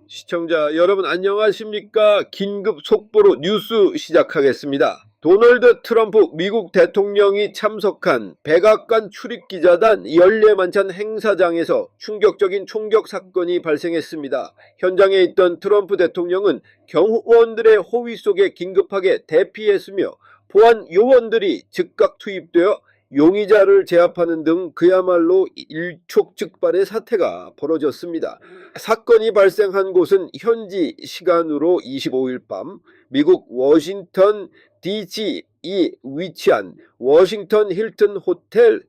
시청자 여러분 안녕하십니까? 긴급 속보로 뉴스 시작하겠습니다. 도널드 트럼프 미국 대통령이 참석한 백악관 출입기자단 연례만찬 행사장에서 충격적인 총격 사건이 발생했습니다. 현장에 있던 트럼프 대통령은 경호원들의 호위 속에 긴급하게 대피했으며 보안 요원들이 즉각 투입되어 용의자를 제압하는 등 그야말로 일촉즉발의 사태가 벌어졌습니다. 사건이 발생한 곳은 현지 시간으로 25일 밤 미국 워싱턴 DC에 위치한 워싱턴 힐튼 호텔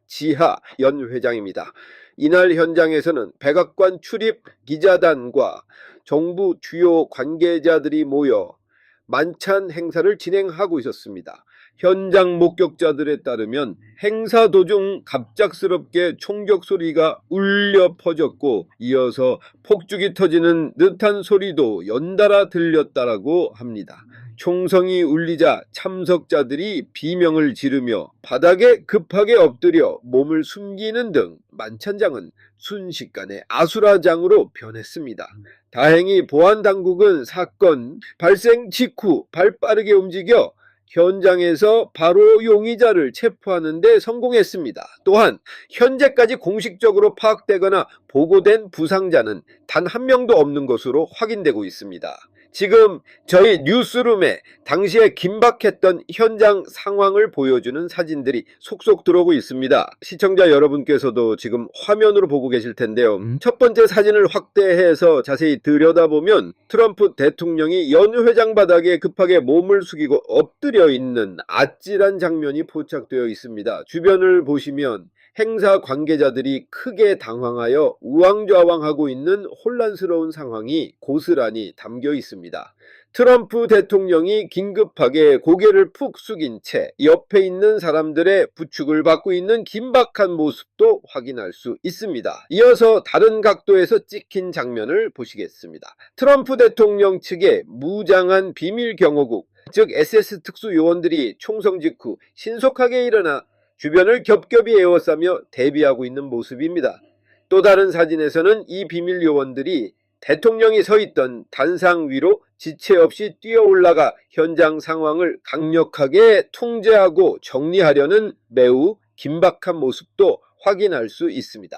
지하 연회장입니다. 이날 현장에서는 백악관 출입 기자단과 정부 주요 관계자들이 모여 만찬 행사를 진행하고 있었습니다. 현장 목격자들에 따르면 행사 도중 갑작스럽게 총격 소리가 울려 퍼졌고 이어서 폭죽이 터지는 듯한 소리도 연달아 들렸다라고 합니다. 총성이 울리자 참석자들이 비명을 지르며 바닥에 급하게 엎드려 몸을 숨기는 등 만찬장은 순식간에 아수라장으로 변했습니다. 다행히 보안당국은 사건 발생 직후 발빠르게 움직여 현장에서 바로 용의자를 체포하는 데 성공했습니다. 또한 현재까지 공식적으로 파악되거나 보고된 부상자는 단 한 명도 없는 것으로 확인되고 있습니다. 지금 저희 뉴스룸에 당시에 긴박했던 현장 상황을 보여주는 사진들이 속속 들어오고 있습니다. 시청자 여러분께서도 지금 화면으로 보고 계실 텐데요. 첫 번째 사진을 확대해서 자세히 들여다보면 트럼프 대통령이 연회장 바닥에 급하게 몸을 숙이고 엎드려 있는 아찔한 장면이 포착되어 있습니다. 주변을 보시면 행사 관계자들이 크게 당황하여 우왕좌왕하고 있는 혼란스러운 상황이 고스란히 담겨 있습니다. 트럼프 대통령이 긴급하게 고개를 푹 숙인 채 옆에 있는 사람들의 부축을 받고 있는 긴박한 모습도 확인할 수 있습니다. 이어서 다른 각도에서 찍힌 장면을 보시겠습니다. 트럼프 대통령 측의 무장한 비밀경호국, 즉 SS 특수요원들이 총성 직후 신속하게 일어나 주변을 겹겹이 에워싸며 대비하고 있는 모습입니다. 또 다른 사진에서는 이 비밀 요원들이 대통령이 서 있던 단상 위로 지체 없이 뛰어 올라가 현장 상황을 강력하게 통제하고 정리하려는 매우 긴박한 모습도 확인할 수 있습니다.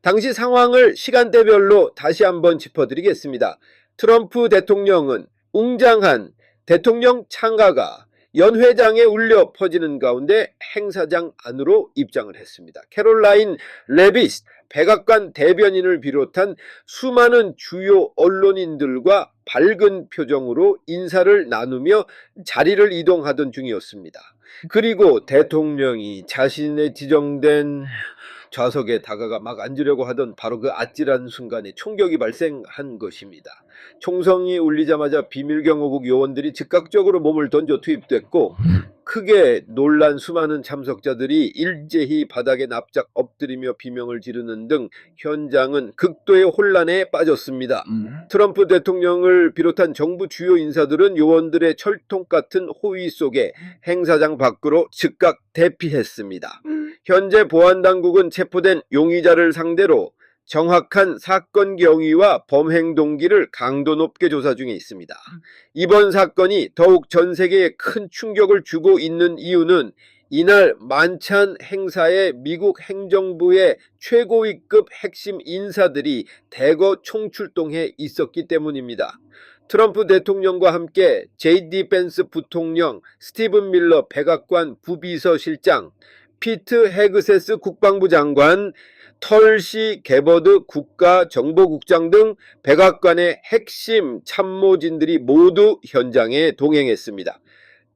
당시 상황을 시간대별로 다시 한번 짚어드리겠습니다. 트럼프 대통령은 웅장한 대통령 창가가 연회장에 울려 퍼지는 가운데 행사장 안으로 입장을 했습니다. 캐롤라인 레빗 백악관 대변인을 비롯한 수많은 주요 언론인들과 밝은 표정으로 인사를 나누며 자리를 이동하던 중이었습니다. 그리고 대통령이 자신의 지정된 좌석에 다가가 막 앉으려고 하던 바로 그 아찔한 순간에 총격이 발생한 것입니다. 총성이 울리자마자 비밀경호국 요원들이 즉각적으로 몸을 던져 투입됐고 크게 놀란 수많은 참석자들이 일제히 바닥에 납작 엎드리며 비명을 지르는 등 현장은 극도의 혼란에 빠졌습니다. 트럼프 대통령을 비롯한 정부 주요 인사들은 요원들의 철통 같은 호위 속에 행사장 밖으로 즉각 대피했습니다. 현재 보안당국은 체포된 용의자를 상대로 정확한 사건 경위와 범행 동기를 강도 높게 조사 중에 있습니다. 이번 사건이 더욱 전 세계에 큰 충격을 주고 있는 이유는 이날 만찬 행사에 미국 행정부의 최고위급 핵심 인사들이 대거 총출동해 있었기 때문입니다. 트럼프 대통령과 함께 JD 펜스 부통령, 스티븐 밀러 백악관 부비서실장, 피트 헤그세스 국방부 장관, 털시 게버드 국가정보국장 등 백악관의 핵심 참모진들이 모두 현장에 동행했습니다.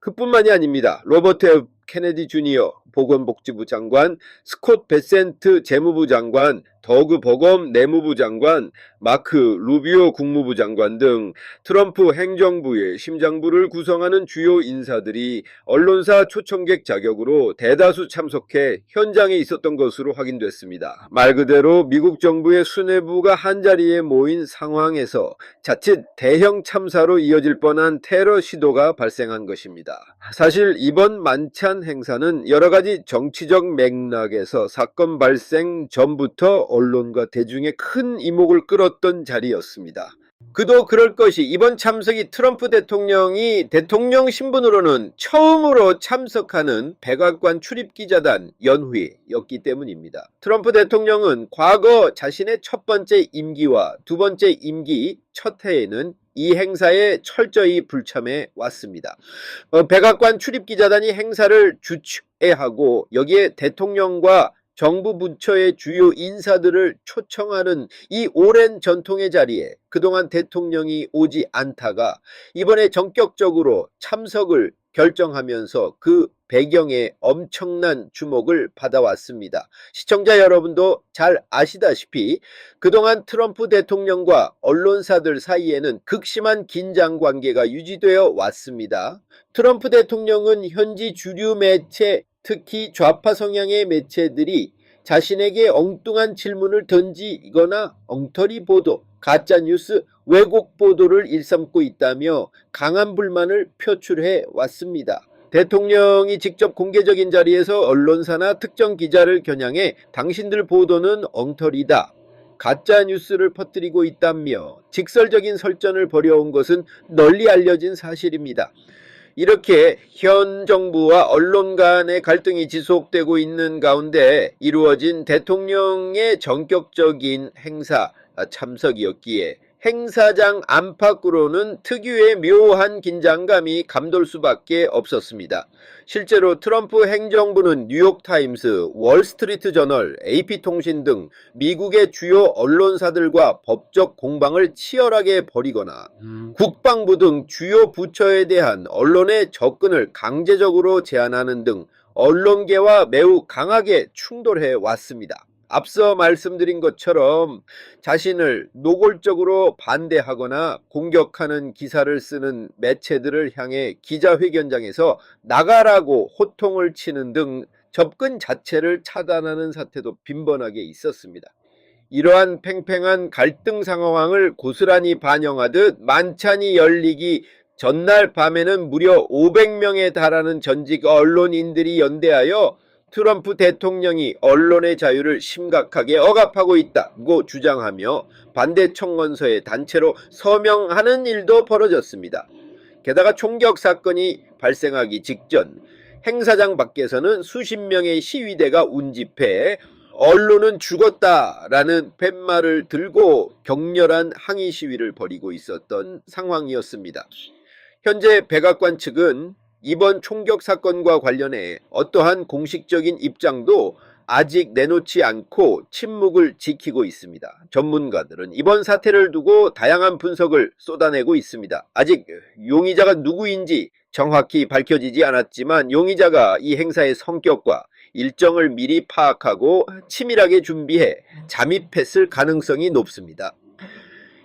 그뿐만이 아닙니다. 로버트 F. 케네디 주니어 보건복지부 장관, 스콧 베센트 재무부 장관, 더그 버검 내무부 장관, 마크 루비오 국무부 장관 등 트럼프 행정부의 심장부를 구성하는 주요 인사들이 언론사 초청객 자격으로 대다수 참석해 현장에 있었던 것으로 확인됐습니다. 말 그대로 미국 정부의 수뇌부가 한자리에 모인 상황에서 자칫 대형 참사로 이어질 뻔한 테러 시도가 발생한 것입니다. 사실 이번 만찬 행사는 여러 가지 정치적 맥락에서 사건 발생 전부터 언론과 대중의 큰 이목을 끌었던 자리였습니다. 그도 그럴 것이 이번 참석이 트럼프 대통령이 대통령 신분으로는 처음으로 참석하는 백악관 출입기자단 연회였기 때문입니다. 트럼프 대통령은 과거 자신의 첫 번째 임기와 두 번째 임기 첫 해에는 이 행사에 철저히 불참해 왔습니다. 백악관 출입기자단이 행사를 주최하고 여기에 대통령과 정부 부처의 주요 인사들을 초청하는 이 오랜 전통의 자리에 그동안 대통령이 오지 않다가 이번에 전격적으로 참석을 결정하면서 그 배경에 엄청난 주목을 받아왔습니다. 시청자 여러분도 잘 아시다시피 그동안 트럼프 대통령과 언론사들 사이에는 극심한 긴장 관계가 유지되어 왔습니다. 트럼프 대통령은 현지 주류 매체 특히 좌파 성향의 매체들이 자신에게 엉뚱한 질문을 던지거나 엉터리 보도, 가짜뉴스, 왜곡 보도를 일삼고 있다며 강한 불만을 표출해 왔습니다. 대통령이 직접 공개적인 자리에서 언론사나 특정 기자를 겨냥해 당신들 보도는 엉터리다, 가짜뉴스를 퍼뜨리고 있다며 직설적인 설전을 벌여온 것은 널리 알려진 사실입니다. 이렇게 현 정부와 언론 간의 갈등이 지속되고 있는 가운데 이루어진 대통령의 전격적인 행사 참석이었기에 행사장 안팎으로는 특유의 묘한 긴장감이 감돌 수밖에 없었습니다. 실제로 트럼프 행정부는 뉴욕타임스, 월스트리트저널, AP통신 등 미국의 주요 언론사들과 법적 공방을 치열하게 벌이거나 국방부 등 주요 부처에 대한 언론의 접근을 강제적으로 제한하는 등 언론계와 매우 강하게 충돌해 왔습니다. 앞서 말씀드린 것처럼 자신을 노골적으로 반대하거나 공격하는 기사를 쓰는 매체들을 향해 기자회견장에서 나가라고 호통을 치는 등 접근 자체를 차단하는 사태도 빈번하게 있었습니다. 이러한 팽팽한 갈등 상황을 고스란히 반영하듯 만찬이 열리기 전날 밤에는 무려 500명에 달하는 전직 언론인들이 연대하여 트럼프 대통령이 언론의 자유를 심각하게 억압하고 있다고 주장하며 반대 청원서에 단체로 서명하는 일도 벌어졌습니다. 게다가 총격 사건이 발생하기 직전 행사장 밖에서는 수십 명의 시위대가 운집해 언론은 죽었다라는 팻말을 들고 격렬한 항의 시위를 벌이고 있었던 상황이었습니다. 현재 백악관 측은 이번 총격 사건과 관련해 어떠한 공식적인 입장도 아직 내놓지 않고 침묵을 지키고 있습니다. 전문가들은 이번 사태를 두고 다양한 분석을 쏟아내고 있습니다. 아직 용의자가 누구인지 정확히 밝혀지지 않았지만 용의자가 이 행사의 성격과 일정을 미리 파악하고 치밀하게 준비해 잠입했을 가능성이 높습니다.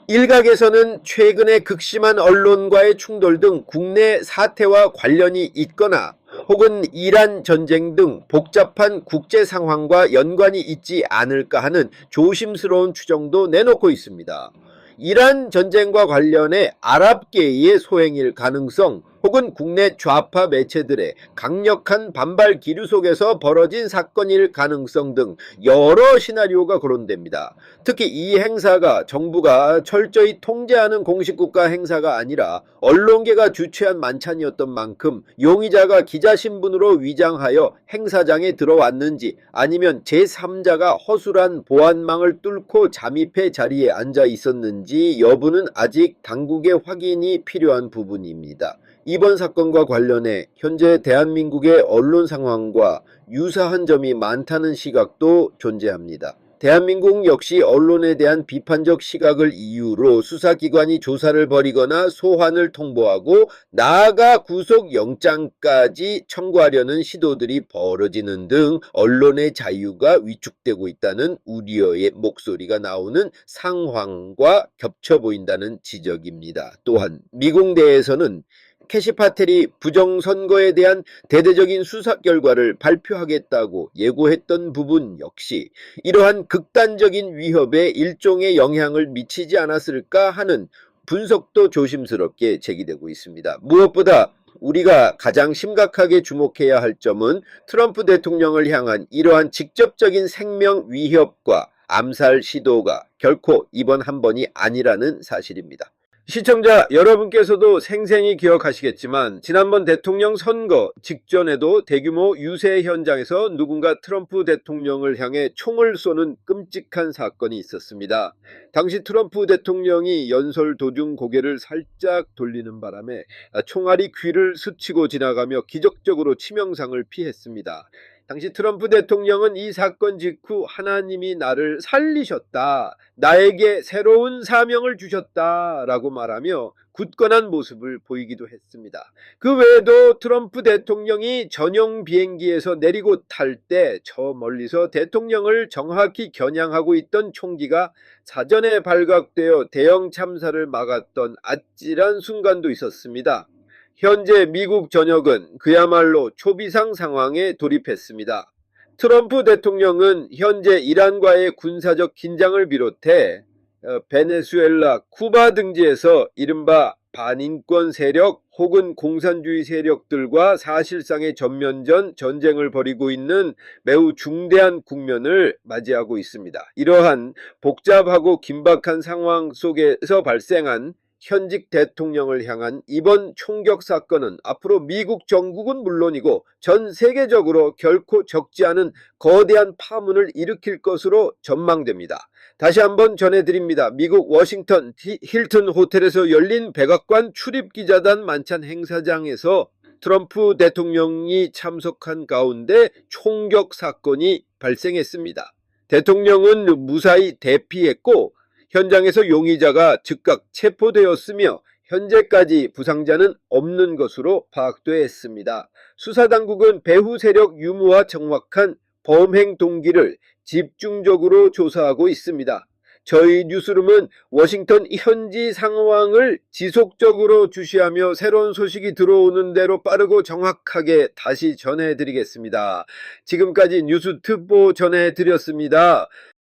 일각에서는 최근에 극심한 언론과의 충돌 등 국내 사태와 관련이 있거나 혹은 이란 전쟁 등 복잡한 국제 상황과 연관이 있지 않을까 하는 조심스러운 추정도 내놓고 있습니다. 이란 전쟁과 관련해 아랍계의 소행일 가능성 혹은 국내 좌파 매체들의 강력한 반발 기류 속에서 벌어진 사건일 가능성 등 여러 시나리오가 거론됩니다. 특히 이 행사가 정부가 철저히 통제하는 공식국가 행사가 아니라 언론계가 주최한 만찬이었던 만큼 용의자가 기자 신분으로 위장하여 행사장에 들어왔는지 아니면 제3자가 허술한 보안망을 뚫고 잠입해 자리에 앉아 있었는지 여부는 아직 당국의 확인이 필요한 부분입니다. 이번 사건과 관련해 현재 대한민국의 언론 상황과 유사한 점이 많다는 시각도 존재합니다. 대한민국 역시 언론에 대한 비판적 시각을 이유로 수사기관이 조사를 벌이거나 소환을 통보하고 나아가 구속영장까지 청구하려는 시도들이 벌어지는 등 언론의 자유가 위축되고 있다는 우려의 목소리가 나오는 상황과 겹쳐 보인다는 지적입니다. 또한 미국 내에서는 캐시 파텔이 부정선거에 대한 대대적인 수사 결과를 발표하겠다고 예고했던 부분 역시 이러한 극단적인 위협에 일종의 영향을 미치지 않았을까 하는 분석도 조심스럽게 제기되고 있습니다. 무엇보다 우리가 가장 심각하게 주목해야 할 점은 트럼프 대통령을 향한 이러한 직접적인 생명 위협과 암살 시도가 결코 이번 한 번이 아니라는 사실입니다. 시청자 여러분께서도 생생히 기억하시겠지만 지난번 대통령 선거 직전에도 대규모 유세 현장에서 누군가 트럼프 대통령을 향해 총을 쏘는 끔찍한 사건이 있었습니다. 당시 트럼프 대통령이 연설 도중 고개를 살짝 돌리는 바람에 총알이 귀를 스치고 지나가며 기적적으로 치명상을 피했습니다. 당시 트럼프 대통령은 이 사건 직후 하나님이 나를 살리셨다, 나에게 새로운 사명을 주셨다라고 말하며 굳건한 모습을 보이기도 했습니다. 그 외에도 트럼프 대통령이 전용 비행기에서 내리고 탈 때 저 멀리서 대통령을 정확히 겨냥하고 있던 총기가 사전에 발각되어 대형 참사를 막았던 아찔한 순간도 있었습니다. 현재 미국 전역은 그야말로 초비상 상황에 돌입했습니다. 트럼프 대통령은 현재 이란과의 군사적 긴장을 비롯해 베네수엘라, 쿠바 등지에서 이른바 반인권 세력 혹은 공산주의 세력들과 사실상의 전면전 전쟁을 벌이고 있는 매우 중대한 국면을 맞이하고 있습니다. 이러한 복잡하고 긴박한 상황 속에서 발생한 현직 대통령을 향한 이번 총격 사건은 앞으로 미국 정국은 물론이고 전 세계적으로 결코 적지 않은 거대한 파문을 일으킬 것으로 전망됩니다. 다시 한번 전해드립니다. 미국 워싱턴 힐튼 호텔에서 열린 백악관 출입기자단 만찬 행사장에서 트럼프 대통령이 참석한 가운데 총격 사건이 발생했습니다. 대통령은 무사히 대피했고 현장에서 용의자가 즉각 체포되었으며 현재까지 부상자는 없는 것으로 파악되었습니다. 수사당국은 배후 세력 유무와 정확한 범행 동기를 집중적으로 조사하고 있습니다. 저희 뉴스룸은 워싱턴 현지 상황을 지속적으로 주시하며 새로운 소식이 들어오는 대로 빠르고 정확하게 다시 전해드리겠습니다. 지금까지 뉴스 특보 전해드렸습니다.